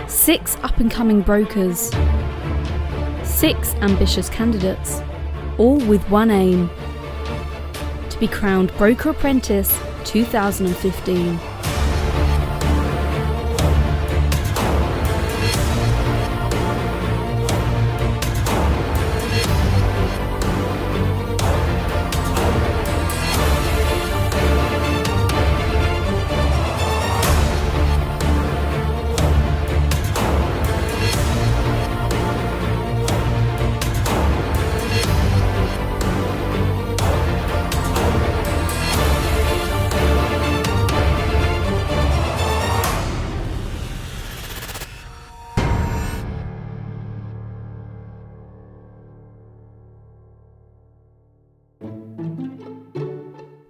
6 up-and-coming brokers. 6 ambitious candidates, all with one aim: to be crowned Broker Apprentice 2015.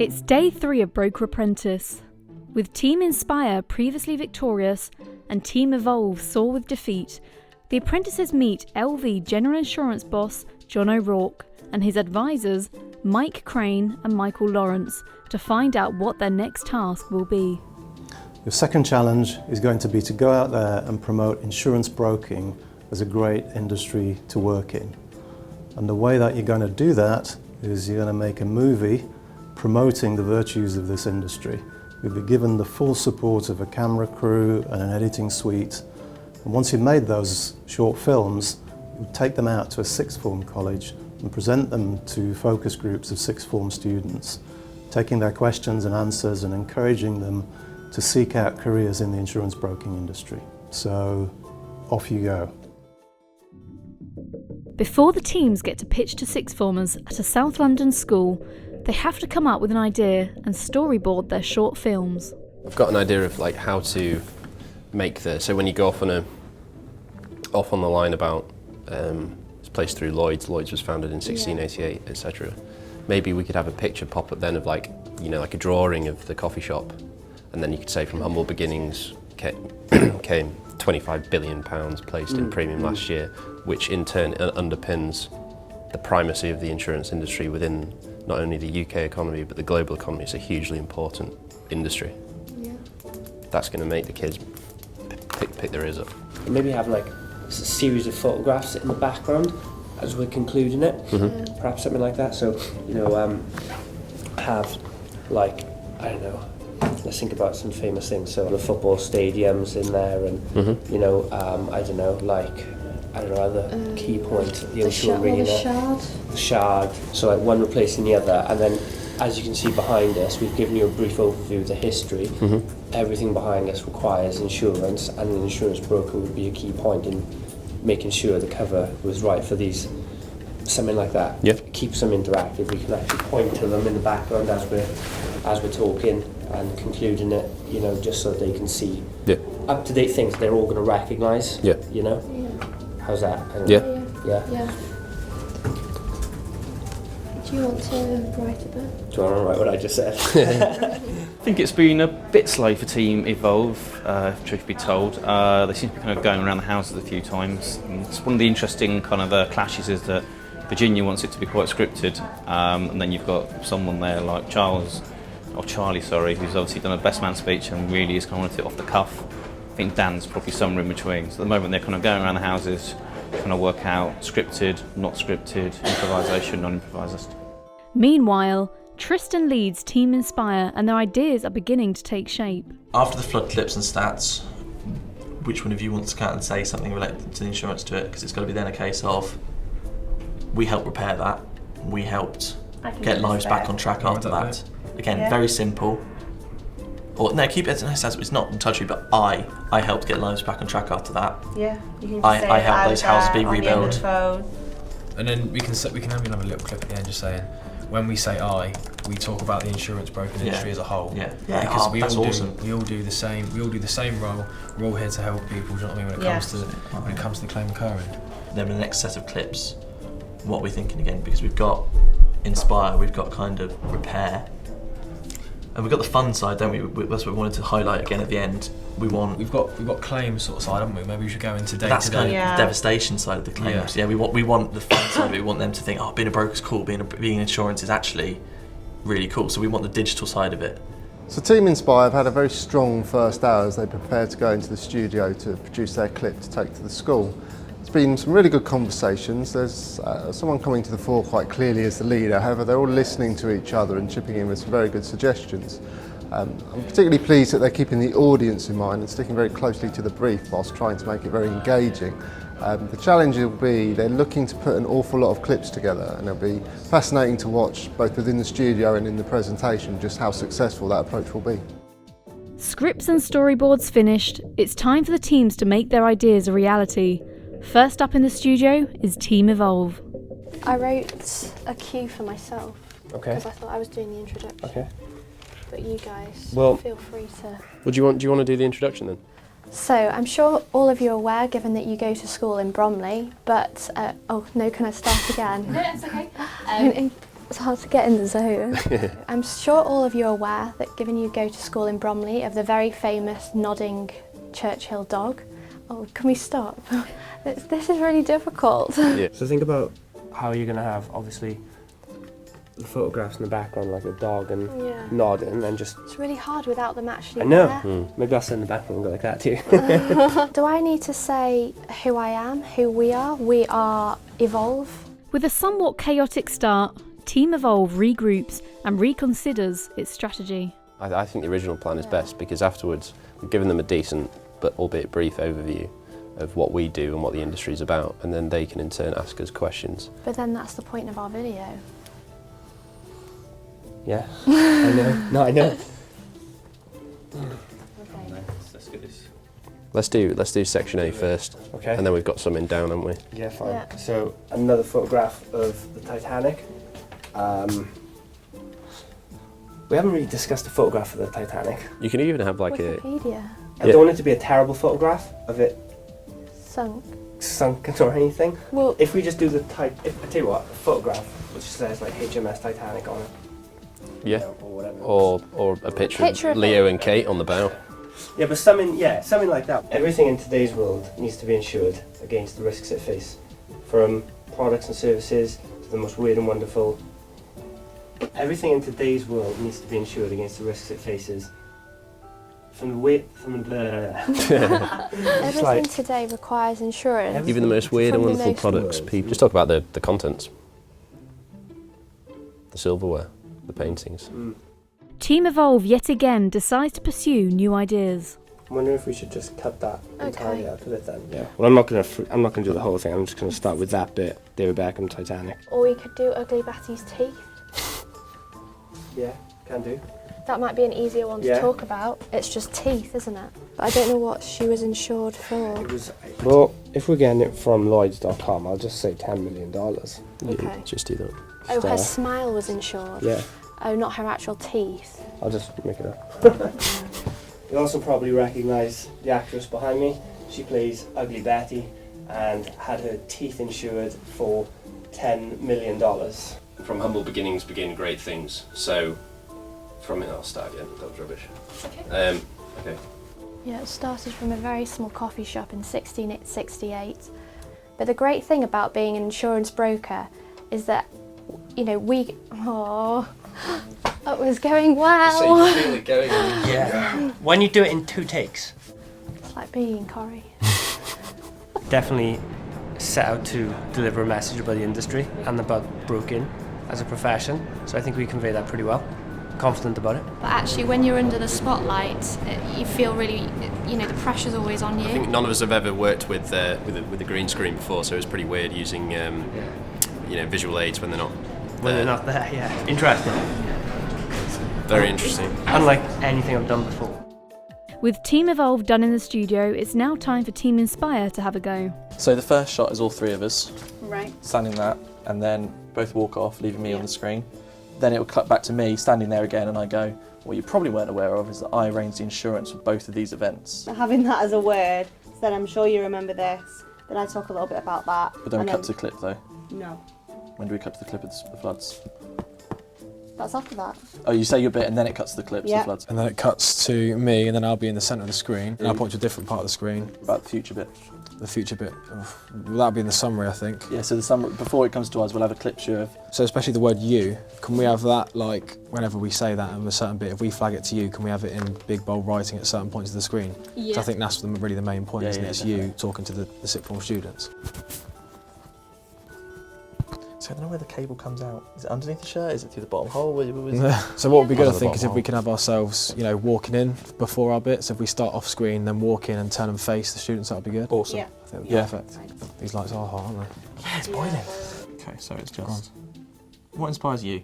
It's day 3 of Broker Apprentice. With Team Inspire previously victorious and Team Evolve sore with defeat, the apprentices meet LV General Insurance boss John O'Rourke and his advisors Mike Crane and Michael Lawrence to find out what their next task will be. Your second challenge is going to be to go out there and promote insurance broking as a great industry to work in. And the way that you're going to do that is you're going to make a movie promoting the virtues of this industry. You'll be given the full support of a camera crew and an editing suite. And once you've made those short films, you take them out to a sixth form college and present them to focus groups of sixth form students, taking their questions and answers and encouraging them to seek out careers in the insurance broking industry. So off you go. Before the teams get to pitch to sixth formers at a South London school, they have to come up with an idea and storyboard their short films. I've got an idea of like how to make so when you go off on the line about it's placed through Lloyd's was founded in 1688, etc. Maybe we could have a picture pop up then of like a drawing of the coffee shop, and then you could say from humble beginnings came 25 billion pounds placed in premium last year, which in turn underpins the primacy of the insurance industry within not only the UK economy but the global economy. It's a hugely important industry. Yeah. That's going to make the kids pick their ears up. Maybe have like a series of photographs in the background as we're concluding it, perhaps something like that. So have like, I don't know, let's think about some famous things. So the football stadiums in there, and I don't know, other key points at the O2 Arena. The Shard. So like one replacing the other, and then as you can see behind us, we've given you a brief overview of the history. Everything behind us requires insurance, and an insurance broker would be a key point in making sure the cover was right for these. Something like that. Yep. Keeps them interactive. We can actually point to them in the background as we're talking and concluding it. Just so they can see up-to-date things they're all going to recognise. Yeah. How's that? Yeah. Yeah. Do you want to write it down? Do you want to write what I just said? I think it's been a bit slow for Team Evolve, truth be told. They seem to be kind of going around the houses a few times. And it's one of the interesting kind of clashes is that Virginia wants it to be quite scripted, and then you've got someone there like Charlie, who's obviously done a best man speech and really is kind of wanted it off the cuff. I think Dan's probably somewhere in between. So at the moment they're kind of going around the houses, trying to work out scripted, not scripted, improvisation, non-improvised. Meanwhile, Tristan leads Team Inspire and their ideas are beginning to take shape. After the flood clips and stats, which one of you wants to come out and say something related to the insurance to it? Because it's got to be then a case of we helped repair that, we helped get lives back on track after that. Again, very simple. Or no, keep it as it's not touchy, but I helped get lives back on track after that. Yeah, you can just say I helped those houses be rebuilt. And then we can have another little clip at the end just saying, when we say we talk about the insurance broking industry as a whole. Yeah. Because we all do the same role. We're all here to help people, do you know what I mean, when it comes to the claim occurring. Then the next set of clips, what we're thinking again, because we've got Inspire, we've got kind of repair. And we've got the fun side, don't we? That's what we wanted to highlight again at the end. We've got claims sort of side, haven't we? Maybe we should go into day That's to day. kind of the devastation side of the claims. Yeah, we want the fun side of it. We want them to think, being a broker's cool. Being in insurance is actually really cool. So we want the digital side of it. So Team Inspire have had a very strong first hour as they prepare to go into the studio to produce their clip to take to the school. There's been some really good conversations. There's someone coming to the fore quite clearly as the leader, however they're all listening to each other and chipping in with some very good suggestions. I'm particularly pleased that they're keeping the audience in mind and sticking very closely to the brief whilst trying to make it very engaging. The challenge will be they're looking to put an awful lot of clips together, and it'll be fascinating to watch both within the studio and in the presentation just how successful that approach will be. Scripts and storyboards finished, it's time for the teams to make their ideas a reality. First up in the studio is Team Evolve. I wrote a cue for myself Okay. because I thought I was doing the introduction. Okay. But you guys, Well- feel free to. Well, do you want to do the introduction then? So I'm sure all of you are aware, given that you go to school in Bromley, but oh no, can I start again? No, that's okay. It's hard to get in the zone. I'm sure all of you are aware that given you go to school in Bromley of the very famous nodding Churchill dog. Oh, can we stop? This is really difficult. Yeah. So think about how you're going to have, obviously, the photographs in the background, like a dog and Yeah. nodding, and then just... It's really hard without them actually I know. there. Maybe I'll sit in the background and go like that too. Do I need to say who I am, who we are? We are Evolve. With a somewhat chaotic start, Team Evolve regroups and reconsiders its strategy. I think the original plan is best because afterwards we've given them a decent but albeit brief overview of what we do and what the industry is about, and then they can in turn ask us questions. But then that's the point of our video. Yeah, I know. No, I know. Let's do section A first, Okay. and then we've got something down, haven't we? Yeah, fine. Yeah. So another photograph of the Titanic. We haven't really discussed the photograph of the Titanic. You can even have like Wikipedia. I don't want it to be a terrible photograph of it Sunk. sunken or anything. Well, If we just do the I tell you what, a photograph which says like HMS Titanic on it. yeah, Or whatever. or a picture Picture of of Leo it. and Kate on the bow. Yeah, but something like that. Everything in today's world needs to be insured against the risks it faces, from products and services to the most weird and wonderful. Everything in today's world needs to be insured against the risks it faces. everything like- today requires insurance. Even the most weird and From the wonderful most products. world. People just talk about the contents, the silverware, the paintings. Team Evolve yet again decides to pursue new ideas. I'm wondering if we should just cut that entirely Okay. out of it then. Yeah. Well, I'm not gonna do the whole thing. I'm just gonna start with that bit. David Beckham, Titanic. Or we could do Ugly Betty's teeth. Yeah, can do. That might be an easier one to Yeah. talk about. It's just teeth, isn't it? But I don't know what she was insured for. Well, if we're getting it from Lloyds.com, I'll just say $10 million. Okay. Yeah, just do that. Oh, her Just, smile was insured. Yeah, Oh, not her actual teeth. I'll just make it up. You also probably recognise the actress behind me. She plays Ugly Betty and had her teeth insured for $10 million. From humble beginnings begin great things. So, from it, I'll start again. That was rubbish. Okay. Okay. Yeah, it started from a very small coffee shop in 1668. But the great thing about being an insurance broker is that, you know, it was going well. So you feel it going. Yeah. When you do it in 2 takes, It's like being in Corrie. definitely set out to deliver a message about the industry and about broking as a profession. So I think we convey that pretty well. Confident about it. But actually, when you're under the spotlight, you feel really, you know, the pressure's always on I you. think none of us have ever worked with a green screen before, so it was pretty weird using visual aids when they're not. When they're not there, yeah. Interesting. Very interesting. Unlike anything I've done before. With Team Evolve done in the studio, it's now time for Team Inspire to have a go. So the first shot is all 3 of us Right. standing there, and then both walk off, leaving me on the screen. Then it will cut back to me standing there again, and I go, what you probably weren't aware of is that I arranged the insurance for both of these events. Having that as a word, so then I'm sure you remember this. Then I talk a little bit about that. But then we and cut to the clip though. No. When do we cut to the clip of the floods? That's after that. Oh, you say your bit and then it cuts to the clips, Yeah. the floods. And then it cuts to me, and then I'll be in the centre of the screen, and I'll point to a different part of the screen. About the future bit. The future bit, well, that'll be in the summary, I think. Yeah, so the summary, before it comes to us, we'll have a clip show of... So especially the word you, can we have that, like, whenever we say that in a certain bit, if we flag it to you, can we have it in big bold writing at certain points of the screen? Yeah. So I think that's really the main point, isn't it? It's definitely. you talking to the sixth form students. So I don't know where the cable comes out. Is it underneath the shirt? Is it through the bottom hole? So what would be good, I Under the think, is if bottom we can have ourselves, you know, walking in before our bits. If we start off screen, then walk in and turn and face the students, that would be good. Awesome. Yeah. I think that'd be Yeah. perfect. These lights are hot, aren't they? Yeah, it's boiling. Okay, so it's just... What inspires you?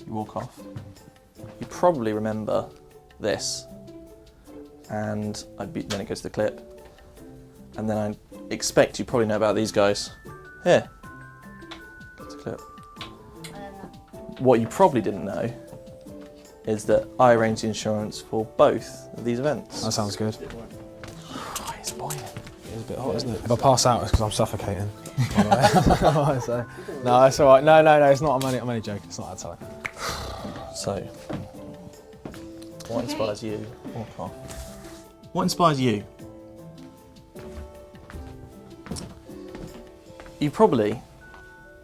You walk off. You probably remember this. And then it goes to the clip. And then I expect you probably know about these guys. Here. That's a clip. What you probably didn't know is that I arranged the insurance for both of these events. That sounds good. Oh, it's boiling. It is a bit hot, isn't it? If I pass out, it's because I'm suffocating. So, no, it's all right. No, it's not. I'm only joking. It's not that time. So, what inspires you? Walk off. What inspires you? You probably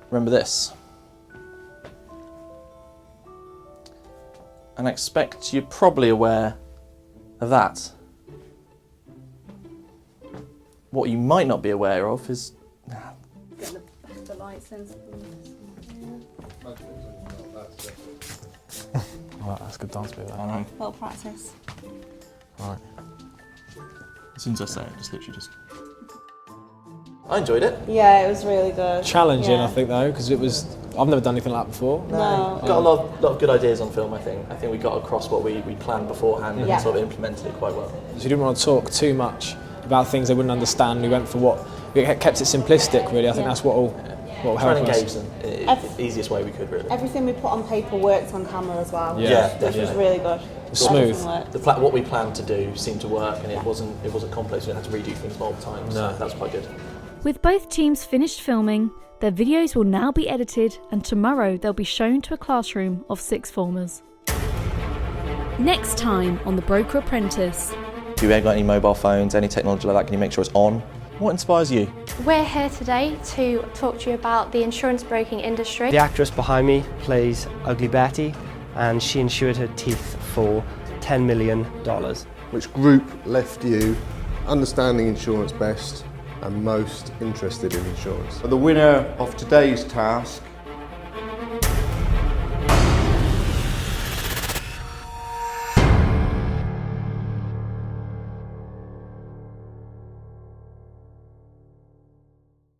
remember this. And I expect you're probably aware of that. What you might not be aware of is... Get the lights in. Alright, that's a good dance bit. I know. Well, practice. Alright. As soon as I say it, just... I enjoyed it. Yeah, it was really good. Challenging, Yeah. I think, though, because I've never done anything like that before. No. Got a lot of good ideas on film, I think. I think we got across what we planned beforehand and Yeah. sort of implemented it quite well. So we didn't want to talk too much about things they wouldn't understand. We went for we kept it simplistic, really. I think that's what will help Try and us. engage them in the easiest way we could, really. Everything we put on paper worked on camera as well. Yeah, which was definitely. really good. Smooth. Everything worked. What we planned to do seemed to work, and it wasn't complex. We didn't have to redo things multiple times. No. So that was quite good. With both teams finished filming, their videos will now be edited and tomorrow they'll be shown to a classroom of sixth formers. Next time on The Broker Apprentice. If you've got any mobile phones, any technology like that, can you make sure it's on? What inspires you? We're here today to talk to you about the insurance broking industry. The actress behind me plays Ugly Betty, and she insured her teeth for $10 million. Which group left you understanding insurance best and most interested in insurance? The winner of today's task